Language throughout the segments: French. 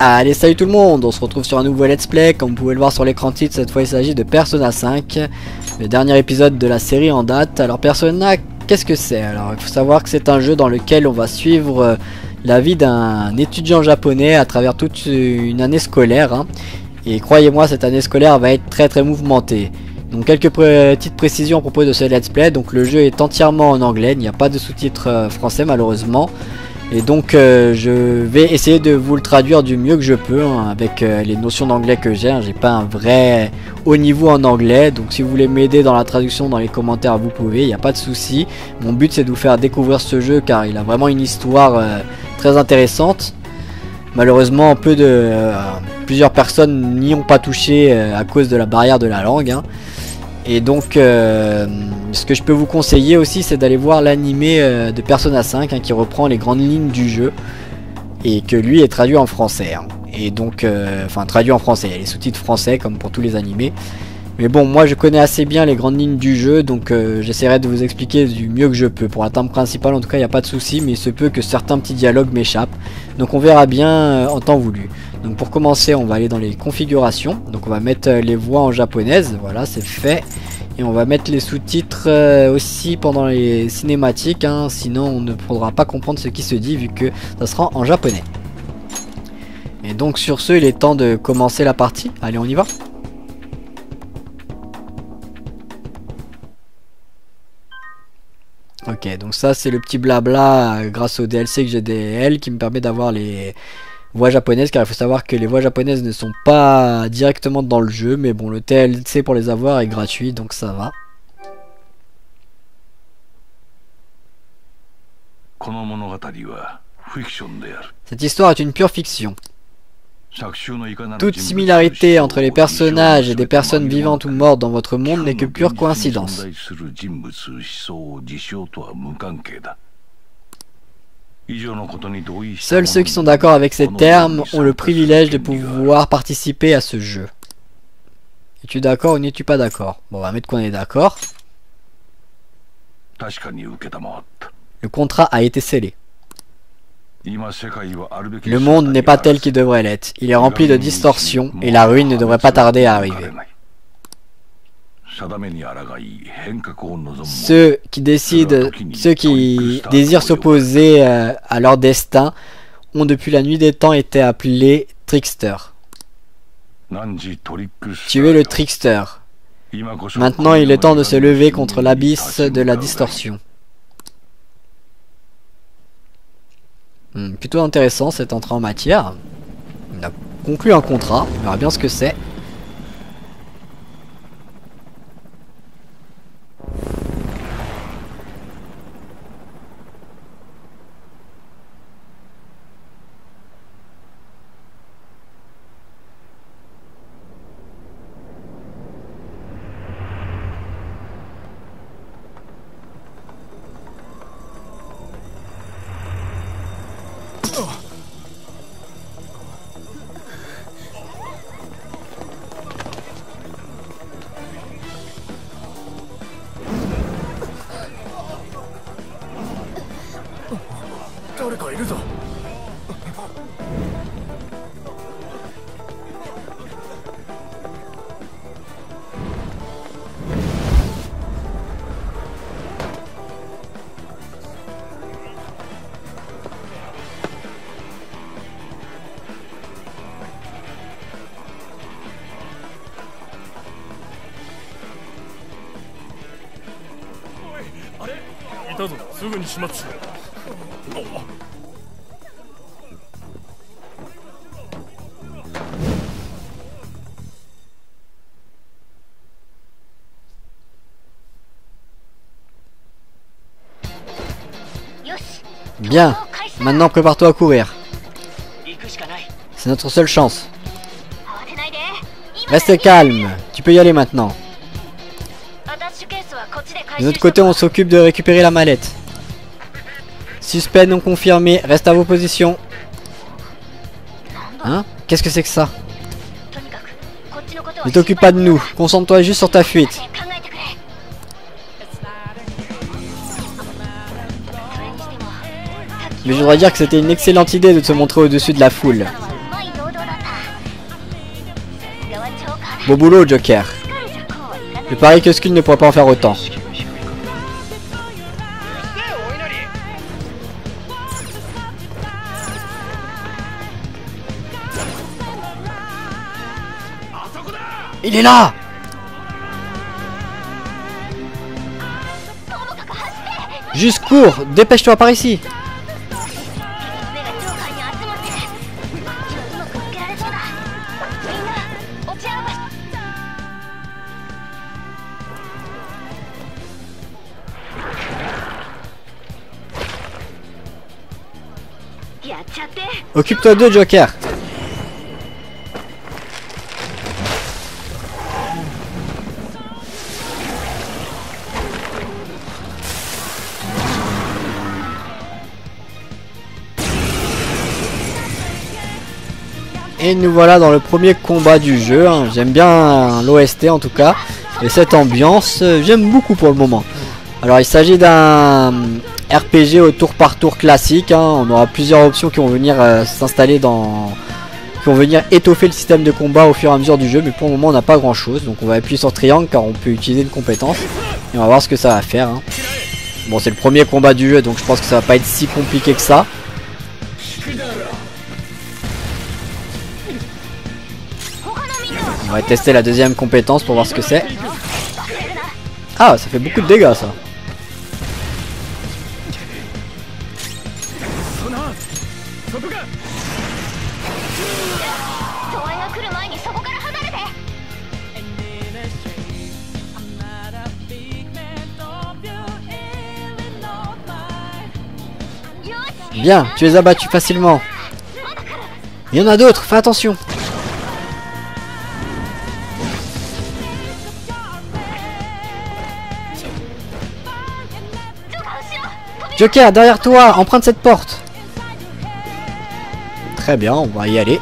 Allez, salut tout le monde, on se retrouve sur un nouveau let's play. Comme vous pouvez le voir sur l'écran titre, cette fois il s'agit de Persona 5, le dernier épisode de la série en date. Alors Persona, qu'est-ce que c'est? Alors il faut savoir que c'est un jeu dans lequel on va suivre la vie d'un étudiant japonais à travers toute une année scolaire, hein. Et croyez-moi, cette année scolaire va être très mouvementée. Donc quelques petites précisions à propos de ce let's play. Donc le jeu est entièrement en anglais, il n'y a pas de sous-titres français malheureusement. Et donc je vais essayer de vous le traduire du mieux que je peux, hein, avec les notions d'anglais que j'ai, hein. J'ai pas un vrai haut niveau en anglais, donc si vous voulez m'aider dans la traduction dans les commentaires vous pouvez, il n'y a pas de souci. Mon but c'est de vous faire découvrir ce jeu car il a vraiment une histoire très intéressante. Malheureusement plusieurs personnes n'y ont pas touché à cause de la barrière de la langue, hein. Et donc ce que je peux vous conseiller aussi, c'est d'aller voir l'animé de Persona 5, hein, qui reprend les grandes lignes du jeu et que lui est traduit en français, hein. Et donc enfin traduit en français, il y a les sous-titres français comme pour tous les animés. Mais bon, moi je connais assez bien les grandes lignes du jeu, donc j'essaierai de vous expliquer du mieux que je peux. Pour la trame principale en tout cas il n'y a pas de souci, mais il se peut que certains petits dialogues m'échappent. Donc on verra bien en temps voulu. Donc pour commencer on va aller dans les configurations. Donc on va mettre les voix en japonaise, voilà c'est fait. Et on va mettre les sous-titres aussi pendant les cinématiques, hein, sinon on ne pourra pas comprendre ce qui se dit vu que ça sera en japonais. Et donc sur ce il est temps de commencer la partie, allez on y va. Ok, donc ça c'est le petit blabla grâce au DLC que j'ai DL qui me permet d'avoir les voix japonaises, car il faut savoir que les voix japonaises ne sont pas directement dans le jeu, mais bon le DLC pour les avoir est gratuit donc ça va. Cette histoire est une pure fiction. Toute similarité entre les personnages et des personnes vivantes ou mortes dans votre monde n'est que pure coïncidence. Seuls ceux qui sont d'accord avec ces termes ont le privilège de pouvoir participer à ce jeu. Es-tu d'accord ou n'es-tu pas d'accord? Bon, on va mettre qu'on est d'accord. Le contrat a été scellé. Le monde n'est pas tel qu'il devrait l'être. Il est rempli de distorsions et la ruine ne devrait pas tarder à arriver. Ceux qui désirent s'opposer à leur destin ont depuis la nuit des temps été appelés tricksters. Tu es le trickster. Maintenant il est temps de se lever contre l'abysse de la distorsion. Plutôt intéressant cette entrée en matière. On a conclu un contrat, on verra bien ce que c'est. Bien, maintenant prépare-toi à courir. C'est notre seule chance. Reste calme, tu peux y aller maintenant. De notre côté, on s'occupe de récupérer la mallette. Suspect non confirmé, reste à vos positions. Hein? Qu'est-ce que c'est que ça? Ne t'occupe pas de nous, concentre-toi juste sur ta fuite. Mais je voudrais dire que c'était une excellente idée de se montrer au-dessus de la foule. Beau boulot, Joker. Je parie que Skull ne pourrait pas en faire autant. Il est là! Juste cours, dépêche-toi par ici. Occupe-toi d'eux, Joker. Et nous voilà dans le premier combat du jeu, hein. J'aime bien l'OST en tout cas. Et cette ambiance, j'aime beaucoup pour le moment. Alors il s'agit d'un RPG au tour par tour classique, hein. On aura plusieurs options qui vont venir s'installer dans... qui vont venir étoffer le système de combat au fur et à mesure du jeu. Mais pour le moment on n'a pas grand chose. Donc on va appuyer sur triangle car on peut utiliser une compétence. Et on va voir ce que ça va faire, hein. Bon, c'est le premier combat du jeu, donc je pense que ça va pas être si compliqué que ça. On va tester la deuxième compétence pour voir ce que c'est. Ah, ça fait beaucoup de dégâts ça. Bien, tu les as battus facilement. Il y en a d'autres, fais attention. Joker, derrière toi, emprunte cette porte. Très bien, on va y aller.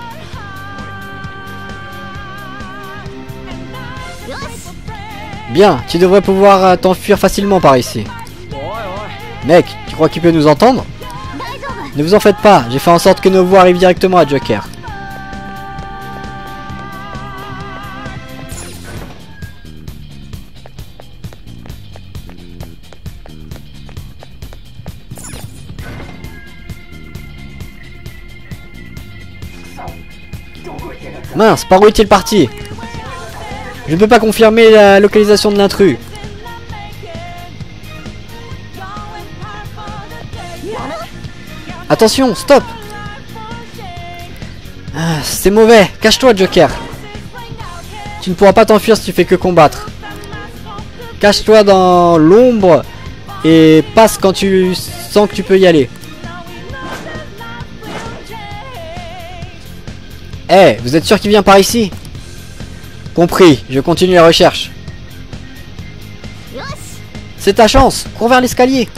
Bien, tu devrais pouvoir t'enfuir facilement par ici. Mec, tu crois qu'il peut nous entendre? Ne vous en faites pas, j'ai fait en sorte que nos voix arrivent directement à Joker. Mince, par où est-il parti? Je ne peux pas confirmer la localisation de l'intrus. Attention, stop! Ah, c'est mauvais, cache-toi Joker. Tu ne pourras pas t'enfuir si tu fais que combattre. Cache-toi dans l'ombre et passe quand tu sens que tu peux y aller. Eh, hey, vous êtes sûr qu'il vient par ici? Compris, je continue la recherche. C'est ta chance, cours vers l'escalier.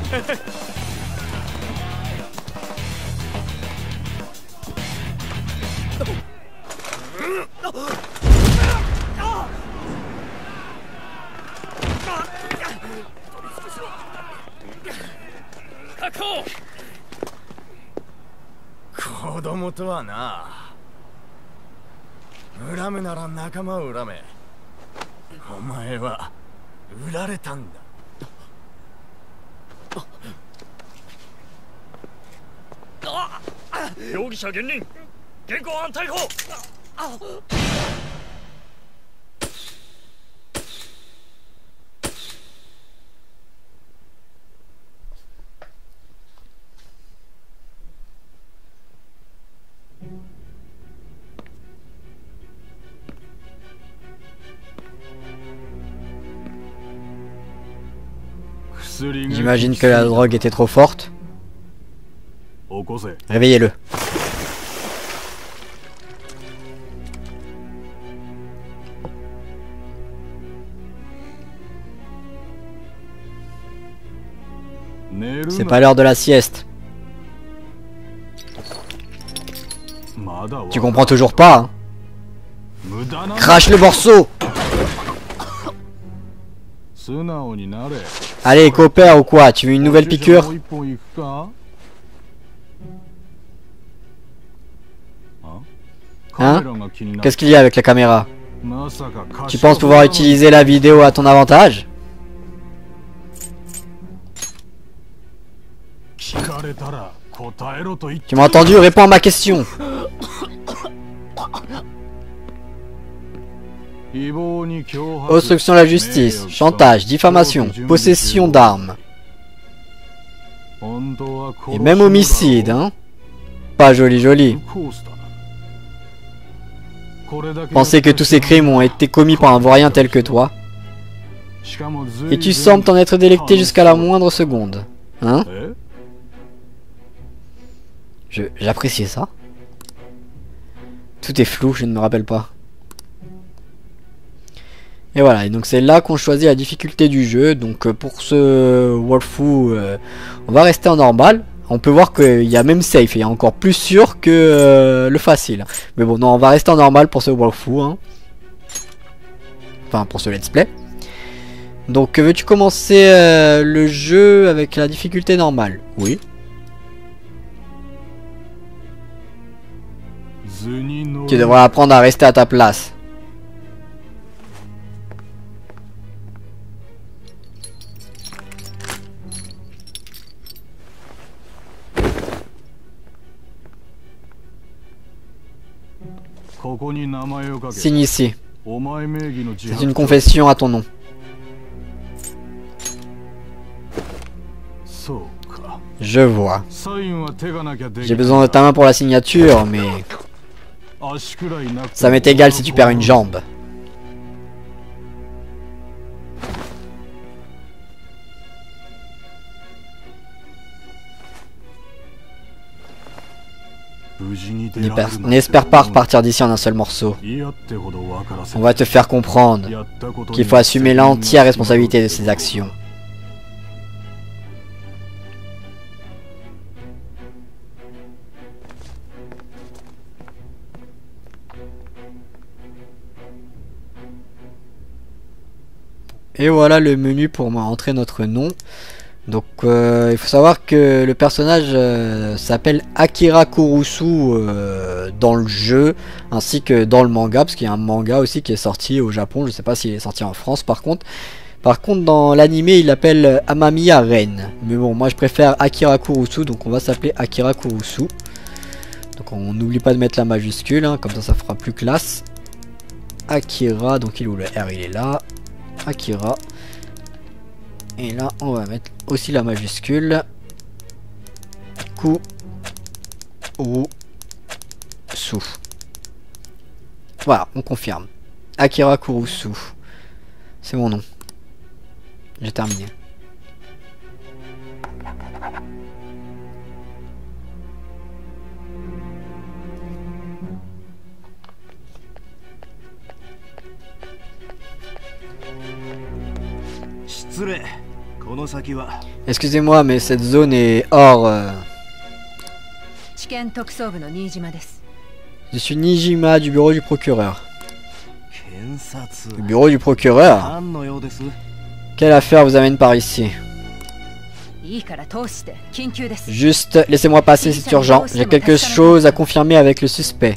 子供とはな。恨むなら仲間を恨め。お前は売られたんだ。容疑者現任、現行犯逮捕。J'imagine que la drogue était trop forte. Réveillez-le. C'est pas l'heure de la sieste. Tu comprends toujours pas, hein? Crache le morceau! Allez, coopère ou quoi? Tu veux une nouvelle piqûre? Hein? Qu'est-ce qu'il y a avec la caméra? Tu penses pouvoir utiliser la vidéo à ton avantage? Tu m'as entendu? Réponds à ma question. Obstruction à la justice, chantage, diffamation, possession d'armes. Et même homicide, hein? Pas joli joli. Pensez que tous ces crimes ont été commis par un vaurien tel que toi. Et tu sembles t'en être délecté jusqu'à la moindre seconde. Hein? J'apprécie ça. Tout est flou, je ne me rappelle pas. Et voilà, et donc c'est là qu'on choisit la difficulté du jeu. Donc pour ce Wolfu, on va rester en normal. On peut voir qu'il y a même safe, il y a encore plus sûr que le facile. Mais bon, non, on va rester en normal pour ce Wolfu, hein. Enfin, pour ce let's play. Donc veux-tu commencer le jeu avec la difficulté normale? Oui. Tu devrais apprendre à rester à ta place. Signe ici. C'est une confession à ton nom. Je vois. J'ai besoin de ta main pour la signature, mais... ça m'est égal si tu perds une jambe. N'espère pas repartir d'ici en un seul morceau. On va te faire comprendre qu'il faut assumer l'entière responsabilité de ses actions. Et voilà le menu pour entrer notre nom. Donc il faut savoir que le personnage s'appelle Akira Kurusu dans le jeu ainsi que dans le manga, parce qu'il y a un manga aussi qui est sorti au Japon. Je sais pas s'il est sorti en France par contre. Dans l'animé il l'appelle Amamiya Ren. Mais bon, moi je préfère Akira Kurusu, donc on va s'appeler Akira Kurusu. Donc on n'oublie pas de mettre la majuscule, hein, comme ça fera plus classe. Akira, donc il est où le R? Il est là. Akira. Et là on va mettre aussi la majuscule. Kurusu. Voilà, on confirme. Akira Kurusu. C'est mon nom. J'ai terminé. Excusez-moi, mais cette zone est hors... Je suis Nijima du bureau du procureur. Le bureau du procureur? Quelle affaire vous amène par ici? Juste, laissez-moi passer, c'est urgent. J'ai quelque chose à confirmer avec le suspect.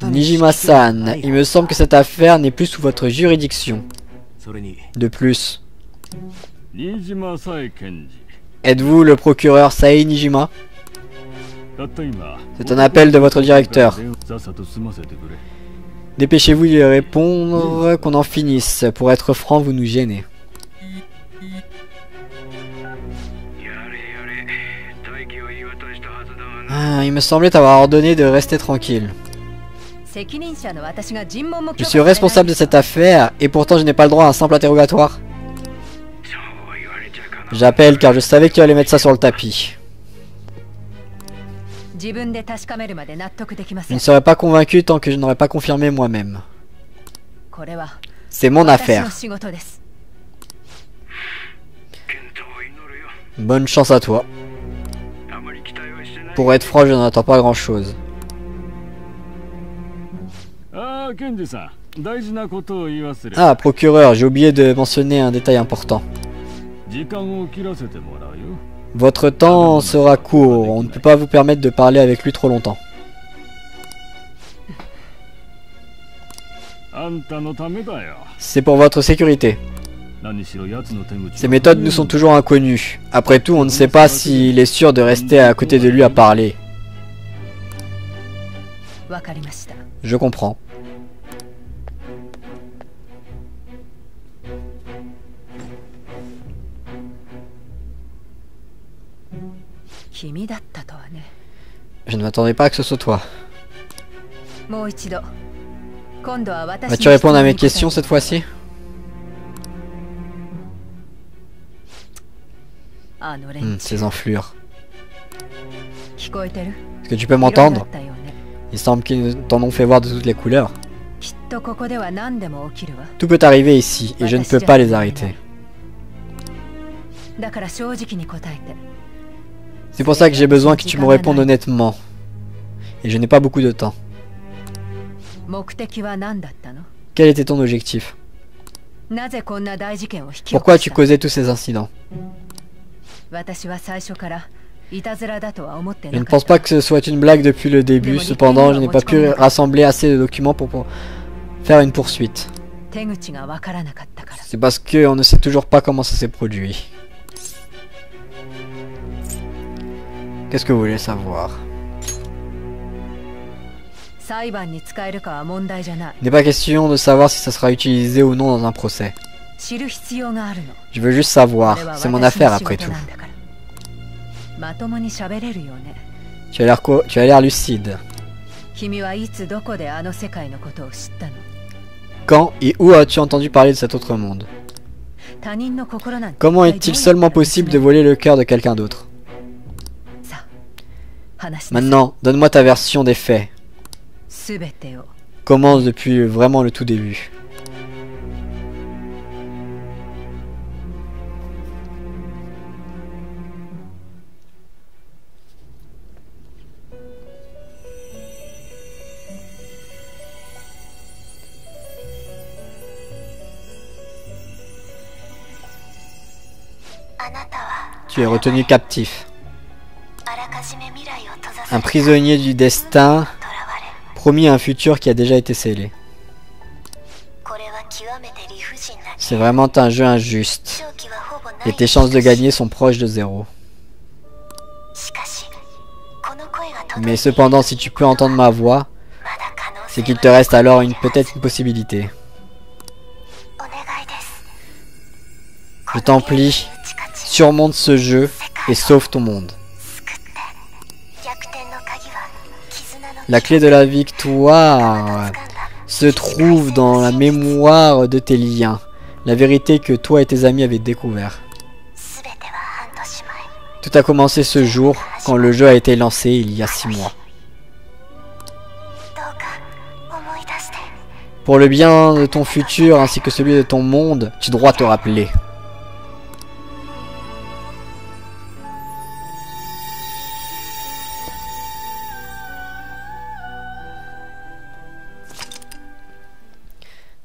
Nijima-san, il me semble que cette affaire n'est plus sous votre juridiction. De plus, êtes-vous le procureur Sae Nijima? C'est un appel de votre directeur. Dépêchez-vous de lui répondre qu'on en finisse. Pour être franc, vous nous gênez. Ah, il me semblait t'avoir ordonné de rester tranquille. Je suis responsable de cette affaire et pourtant je n'ai pas le droit à un simple interrogatoire. J'appelle car je savais que tu allais mettre ça sur le tapis. Je ne serais pas convaincu tant que je n'aurais pas confirmé moi-même. C'est mon affaire. Bonne chance à toi. Pour être franc, je n'en attends pas grand-chose. Ah, procureur, j'ai oublié de mentionner un détail important. Votre temps sera court, on ne peut pas vous permettre de parler avec lui trop longtemps. C'est pour votre sécurité. Ses méthodes nous sont toujours inconnues. Après tout, on ne sait pas s'il est sûr de rester à côté de lui à parler. Je comprends. Je ne m'attendais pas que ce soit toi. Vas-tu répondre à mes questions cette fois-ci? Ces enflures. Est-ce que tu peux m'entendre? Il semble qu'ils t'en ont fait voir de toutes les couleurs. Tout peut arriver ici, et je ne peux pas les arrêter. C'est pour ça que j'ai besoin que tu me répondes honnêtement. Et je n'ai pas beaucoup de temps. Quel était ton objectif? Pourquoi as-tu causé tous ces incidents? Je ne pense pas que ce soit une blague depuis le début, cependant je n'ai pas pu rassembler assez de documents pour faire une poursuite. C'est parce qu'on ne sait toujours pas comment ça s'est produit. Qu'est-ce que vous voulez savoir? Il n'est pas question de savoir si ça sera utilisé ou non dans un procès. Je veux juste savoir, c'est mon affaire après tout. Tu as l'air lucide. Quand et où as-tu entendu parler de cet autre monde? Comment est-il seulement possible de voler le cœur de quelqu'un d'autre? Maintenant, donne-moi ta version des faits. Commence depuis vraiment le tout début. Tu es retenu captif. Un prisonnier du destin, promis à un futur qui a déjà été scellé. C'est vraiment un jeu injuste. Et tes chances de gagner sont proches de zéro. Mais cependant, si tu peux entendre ma voix, c'est qu'il te reste alors peut-être une possibilité. Je t'en prie, surmonte ce jeu et sauve ton monde. La clé de la victoire se trouve dans la mémoire de tes liens, la vérité que toi et tes amis avaient découvert. Tout a commencé ce jour, quand le jeu a été lancé il y a 6 mois. Pour le bien de ton futur ainsi que celui de ton monde, tu dois te rappeler.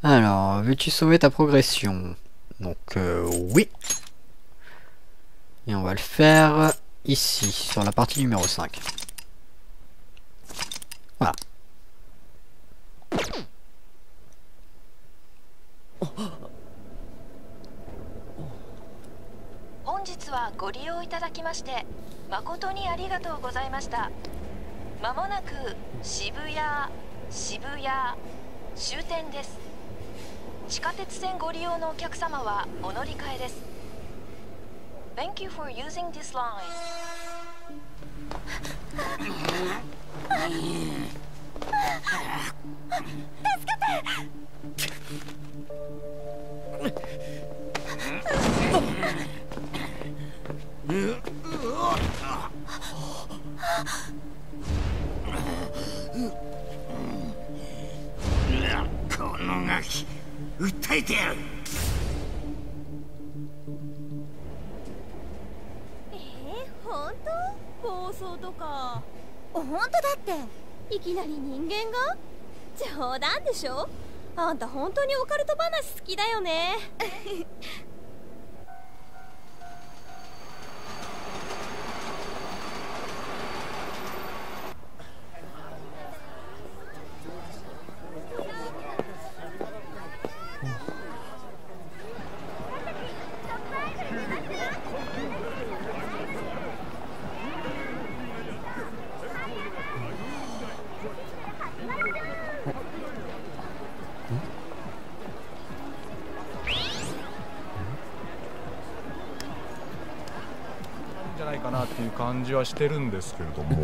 Alors, veux-tu sauver ta progression? Donc, oui. Et on va le faire ici, sur la partie numéro 5. Voilà. 本日はご利用いただきまして誠にありがとうございました。まもなく渋谷終点です。地下鉄線ご利用のお客様はお乗り換えです。Thank you for using this line. このガキ、訴えてやる。本当？暴走とか。本当だって。いきなり人間が？冗談でしょ？あんた本当にオカルト話好きだよね。じゃないかなっていう感じはしてるんですけれども。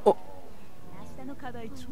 明日の課題超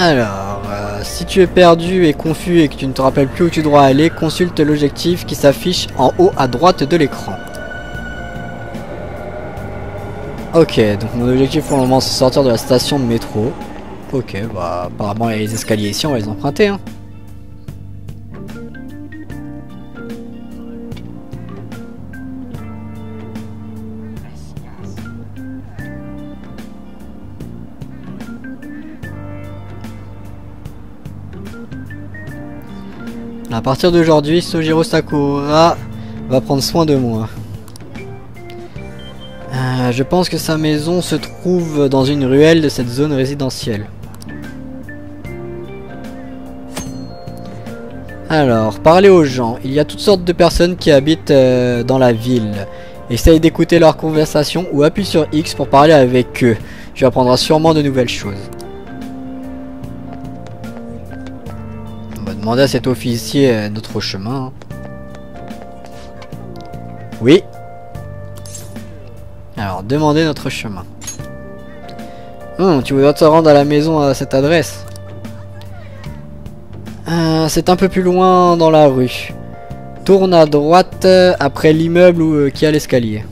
Alors, si tu es perdu et confus et que tu ne te rappelles plus où tu dois aller, consulte l'objectif qui s'affiche en haut à droite de l'écran. Ok, donc mon objectif pour le moment c'est sortir de la station de métro. Ok, bah apparemment il y a les escaliers ici, on va les emprunter hein. À partir d'aujourd'hui, Sojiro Sakura va prendre soin de moi. Je pense que sa maison se trouve dans une ruelle de cette zone résidentielle. Alors, parler aux gens. Il y a toutes sortes de personnes qui habitent dans la ville. Essaye d'écouter leurs conversations ou appuie sur X pour parler avec eux. Tu apprendras sûrement de nouvelles choses. On va demander à cet officier notre chemin. Oui. Alors, demandez notre chemin. Tu voudrais te rendre à la maison à cette adresse. C'est un peu plus loin dans la rue. Tourne à droite après l'immeuble qui a l'escalier.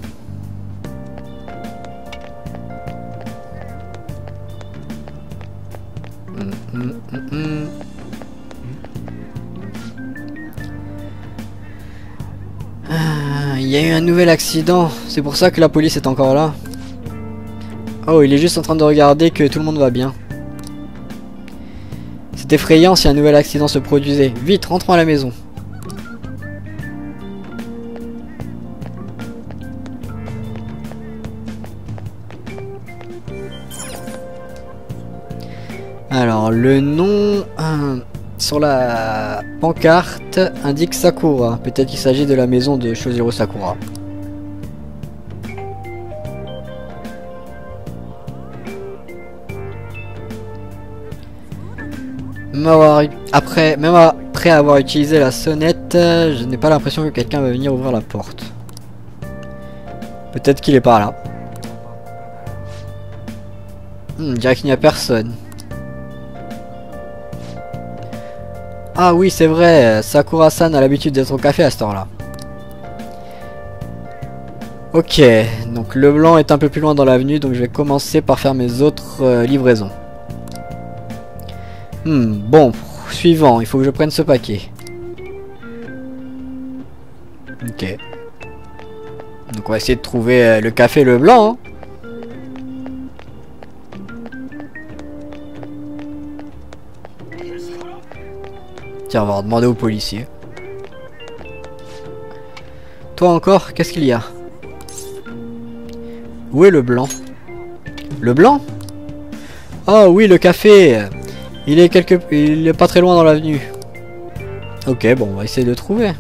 Il y a eu un nouvel accident, c'est pour ça que la police est encore là. Oh, il est juste en train de regarder que tout le monde va bien. C'est effrayant si un nouvel accident se produisait. Vite, rentrons à la maison. Alors, le nom sur la pancarte indique Sakura. Peut-être qu'il s'agit de la maison de Shojiro Sakura. Même après avoir utilisé la sonnette, je n'ai pas l'impression que quelqu'un va venir ouvrir la porte. Peut-être qu'il est par là. Je dirais qu'il n'y a personne. Ah oui, c'est vrai, Sakura-san a l'habitude d'être au café à cette heure-là. Ok, donc le blanc est un peu plus loin dans l'avenue, donc je vais commencer par faire mes autres livraisons. Bon, suivant, il faut que je prenne ce paquet. Ok. Donc on va essayer de trouver le café le blanc. Hein. Tiens, on va demander aux policiers. Toi encore, qu'est-ce qu'il y a? Où est le blanc? Le blanc? Oh oui, le café. Il est pas très loin dans l'avenue. Ok, bon, on va essayer de le trouver.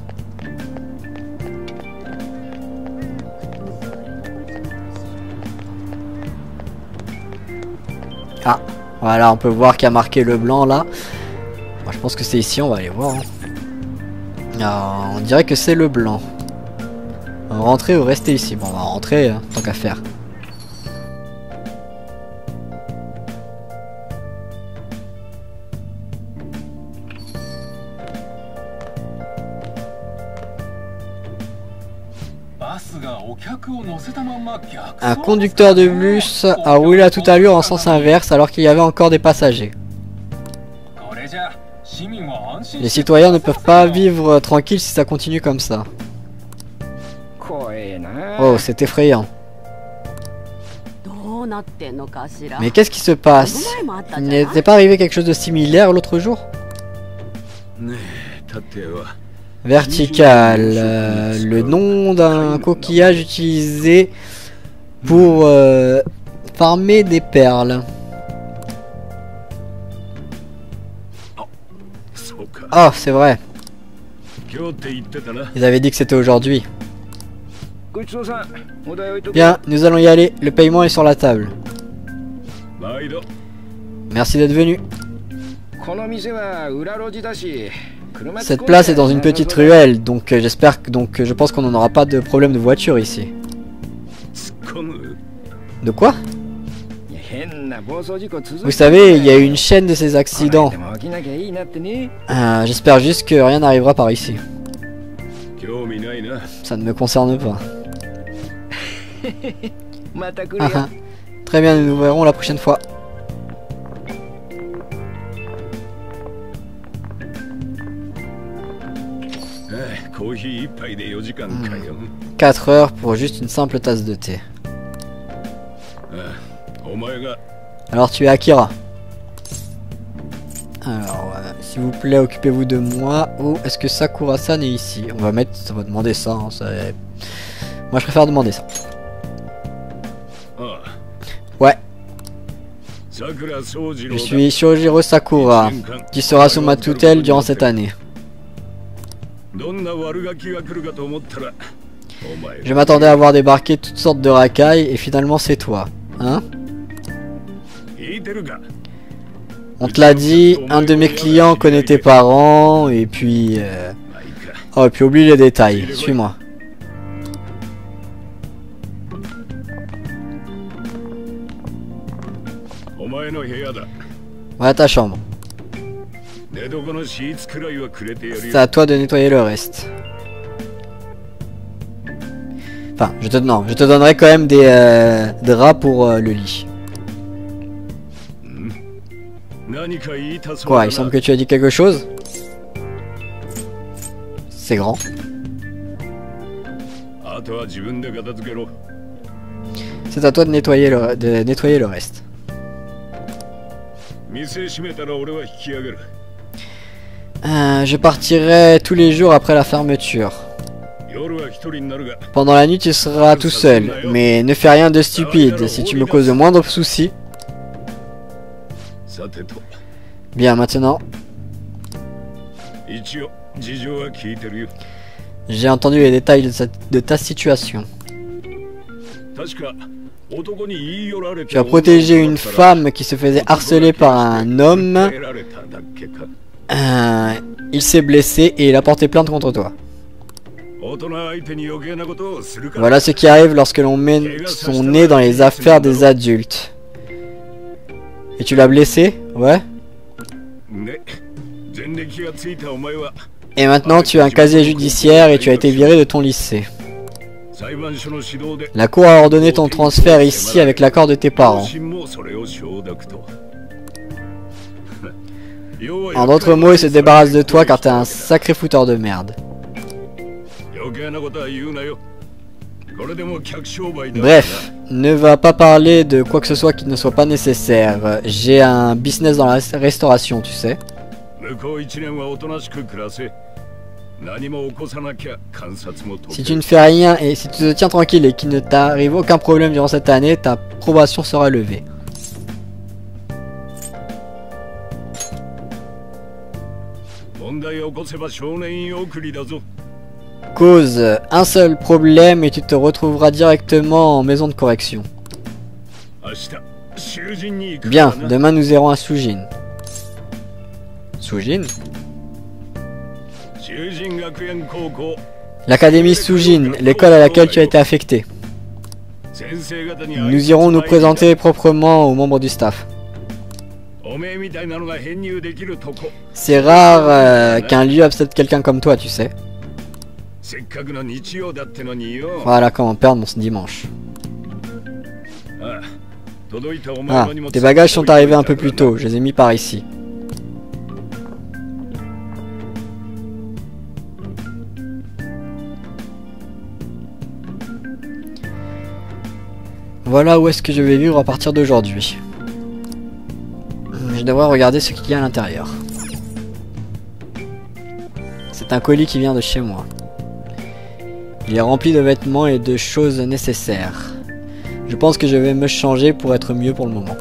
Ah, voilà, on peut voir qu'il y a marqué le blanc là. Bon, je pense que c'est ici, on va aller voir. Hein. Alors, on dirait que c'est le blanc. Rentrer ou rester ici? Bon, on va rentrer, hein, tant qu'à faire. Un conducteur de bus a roulé à toute allure en sens inverse alors qu'il y avait encore des passagers. Les citoyens ne peuvent pas vivre tranquilles si ça continue comme ça. Oh, c'est effrayant. Mais qu'est-ce qui se passe? Il n'était pas arrivé quelque chose de similaire l'autre jour? Vertical, le nom d'un coquillage utilisé pour farmer des perles. Oh, c'est vrai. Ils avaient dit que c'était aujourd'hui. Bien, nous allons y aller. Le paiement est sur la table. Merci d'être venu. Cette place est dans une petite ruelle, donc j'espère que je pense qu'on n'en aura pas de problème de voiture ici. De quoi? Vous savez, il y a eu une chaîne de ces accidents. J'espère juste que rien n'arrivera par ici. Ça ne me concerne pas. Très bien, nous nous verrons la prochaine fois. 4 heures pour juste une simple tasse de thé. Alors tu es Akira. Alors, s'il vous plaît, occupez-vous de moi. Ou est-ce que Sakura-san est ici? On va demander ça, hein, moi je préfère demander ça. Ouais. Je suis Shojiro Sakura, qui sera sous ma tutelle durant cette année. Je m'attendais à voir débarquer toutes sortes de racailles et finalement c'est toi, hein? On te l'a dit, un de mes clients connaît tes parents et puis... Oh, et puis oublie les détails, suis-moi. Voilà ta chambre. C'est à toi de nettoyer le reste. Enfin, je te donnerai quand même des draps pour le lit. Quoi, il semble que tu as dit quelque chose? C'est grand. C'est à toi de nettoyer le reste. Je partirai tous les jours après la fermeture. Pendant la nuit, tu seras tout seul. Mais ne fais rien de stupide. Si tu me causes le moindre souci... Bien, maintenant... J'ai entendu les détails de ta situation. Tu as protégé une femme qui se faisait harceler par un homme. Il s'est blessé et il a porté plainte contre toi. Voilà ce qui arrive lorsque l'on met son nez dans les affaires des adultes. Et tu l'as blessé? Ouais. Et maintenant tu as un casier judiciaire et tu as été viré de ton lycée. La cour a ordonné ton transfert ici avec l'accord de tes parents. En d'autres mots, il se débarrasse de toi car t'es un sacré fouteur de merde. Bref, ne va pas parler de quoi que ce soit qui ne soit pas nécessaire. J'ai un business dans la restauration, tu sais. Si tu ne fais rien et si tu te tiens tranquille et qu'il ne t'arrive aucun problème durant cette année, ta probation sera levée. Cause un seul problème et tu te retrouveras directement en maison de correction. Bien, demain nous irons à Sujin. Sujin? L'Académie Sujin, l'école à laquelle tu as été affecté. Nous irons nous présenter proprement aux membres du staff. C'est rare qu'un lieu accepte quelqu'un comme toi, tu sais. Voilà comment perdre mon dimanche. Ah, tes bagages sont arrivés un peu plus tôt, je les ai mis par ici. Voilà où est-ce que je vais vivre à partir d'aujourd'hui. Je devrais regarder ce qu'il y a à l'intérieur. C'est un colis qui vient de chez moi. Il est rempli de vêtements et de choses nécessaires. Je pense que je vais me changer pour être mieux pour le moment.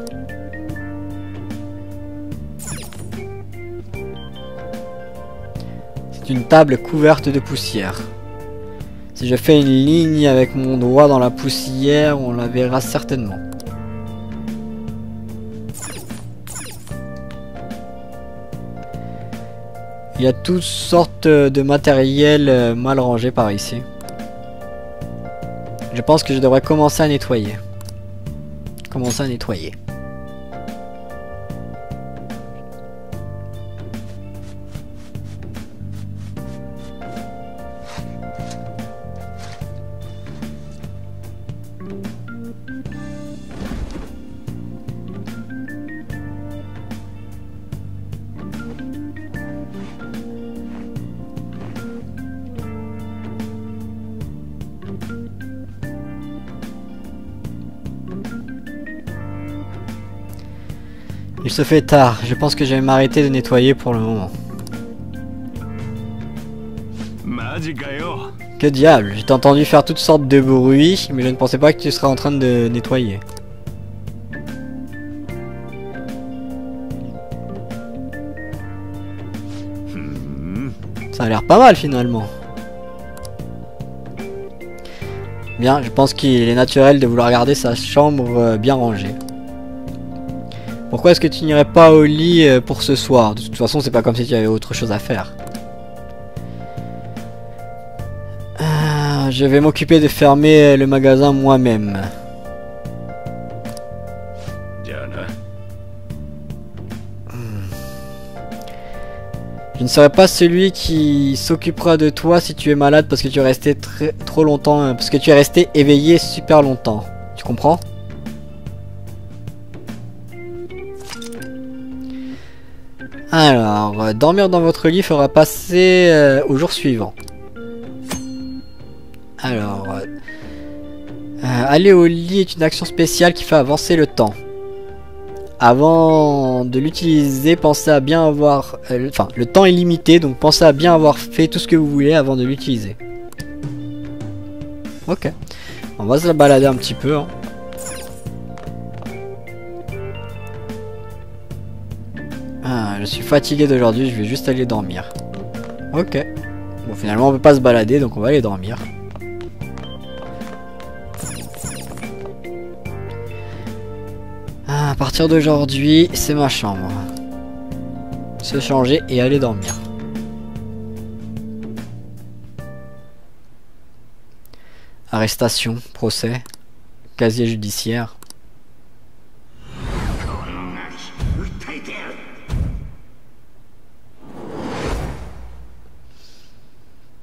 C'est une table couverte de poussière. Si je fais une ligne avec mon doigt dans la poussière, on la verra certainement. Il y a toutes sortes de matériel mal rangé par ici. Je pense que je devrais commencer à nettoyer. Il se fait tard, je pense que je vais m'arrêter de nettoyer pour le moment. Que diable, j'ai entendu faire toutes sortes de bruits, mais je ne pensais pas que tu serais en train de nettoyer. Ça a l'air pas mal finalement. Bien, je pense qu'il est naturel de vouloir garder sa chambre bien rangée. Pourquoi est-ce que tu n'irais pas au lit pour ce soir? De toute façon, c'est pas comme si tu avais autre chose à faire. Je vais m'occuper de fermer le magasin moi-même. Je ne serai pas celui qui s'occupera de toi si tu es malade parce que tu es resté trop longtemps, parce que tu es resté éveillé super longtemps. Tu comprends? Alors, dormir dans votre lit fera passer au jour suivant. Alors, aller au lit est une action spéciale qui fait avancer le temps. Avant de l'utiliser, pensez à bien avoir... Enfin, le temps est limité, donc pensez à bien avoir fait tout ce que vous voulez avant de l'utiliser. Ok. On va se la balader un petit peu. Hein. Ah, je suis fatigué d'aujourd'hui, je vais juste aller dormir. Ok. Bon, finalement, on peut pas se balader, donc on va aller dormir. Ah, à partir d'aujourd'hui, c'est ma chambre. Se changer et aller dormir. Arrestation, procès, casier judiciaire.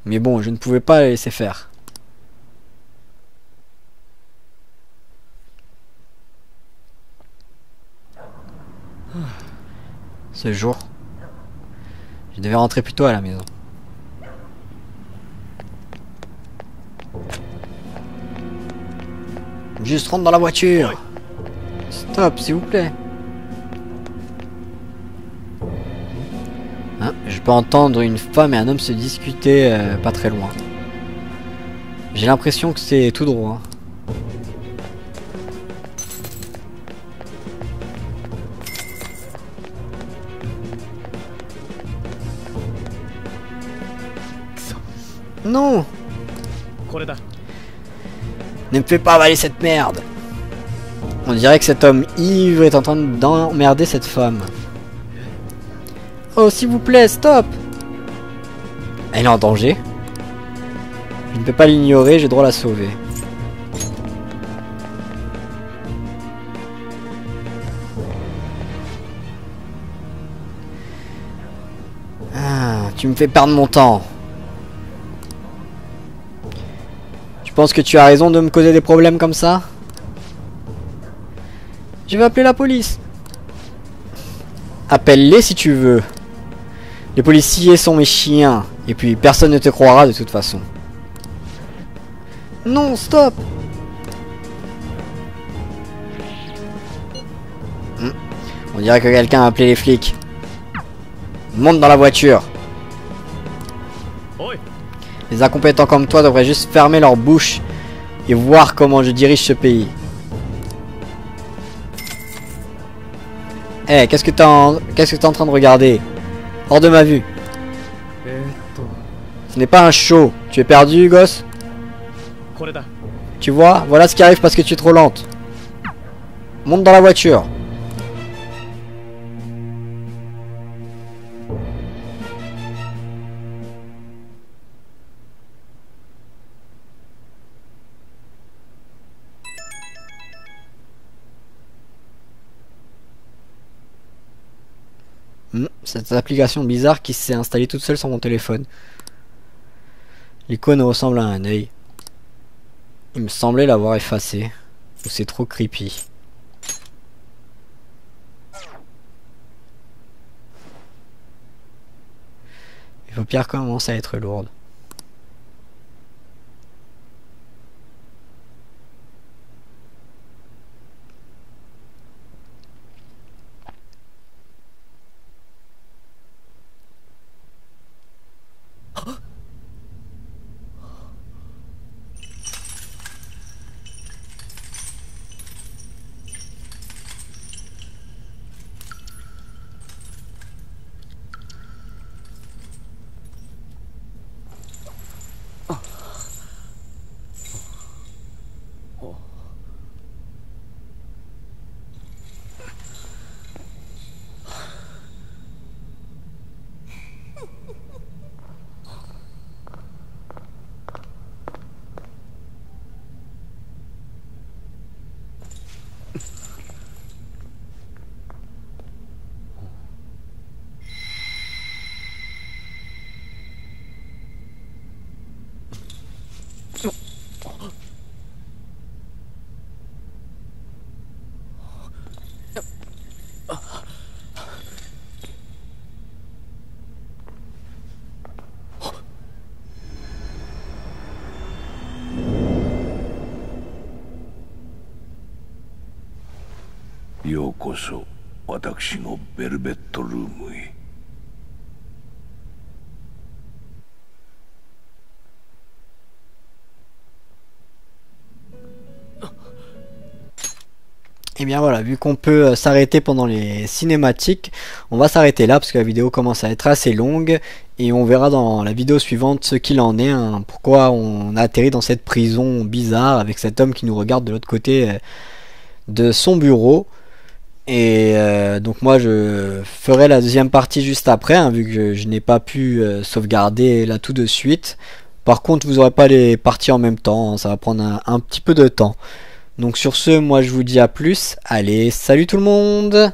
Mais bon, je ne pouvais pas la laisser faire. Ce jour, je devais rentrer plus tôt à la maison. Juste rentre dans la voiture. Stop, s'il vous plaît. Hein, je peux entendre une femme et un homme se discuter pas très loin. J'ai l'impression que c'est tout droit. Non! Ne me fais pas avaler cette merde! On dirait que cet homme ivre est en train d'emmerder cette femme. Oh, s'il vous plaît, stop! Elle est en danger. Je ne peux pas l'ignorer, j'ai droit à la sauver. Ah, tu me fais perdre mon temps. Tu penses que tu as raison de me causer des problèmes comme ça? Je vais appeler la police. Appelle-les si tu veux. Les policiers sont mes chiens. Et puis personne ne te croira de toute façon. Non, stop. On dirait que quelqu'un a appelé les flics. Monte dans la voiture. Les incompétents comme toi devraient juste fermer leur bouche et voir comment je dirige ce pays. Eh, qu'est-ce que t'es en train de regarder? Hors de ma vue. Ce n'est pas un show. Tu es perdu, gosse? Tu vois? Voilà ce qui arrive parce que tu es trop lente. Monte dans la voiture. Cette application bizarre qui s'est installée toute seule sur mon téléphone. L'icône ressemble à un œil. Il me semblait l'avoir effacé. Ou c'est trop creepy. Les paupières commencent à être lourdes.ようこそ私のベルベットルームへ。Et bien voilà, vu qu'on peut s'arrêter pendant les cinématiques, on va s'arrêter là parce que la vidéo commence à être assez longue et on verra dans la vidéo suivante ce qu'il en est, hein, pourquoi on a atterri dans cette prison bizarre avec cet homme qui nous regarde de l'autre côté de son bureau. Et donc moi je ferai la deuxième partie juste après, hein, vu que je n'ai pas pu sauvegarder là tout de suite. Par contre vous n'aurez pas les parties en même temps, hein, ça va prendre un petit peu de temps. Donc sur ce, moi je vous dis à plus. Allez, salut tout le monde!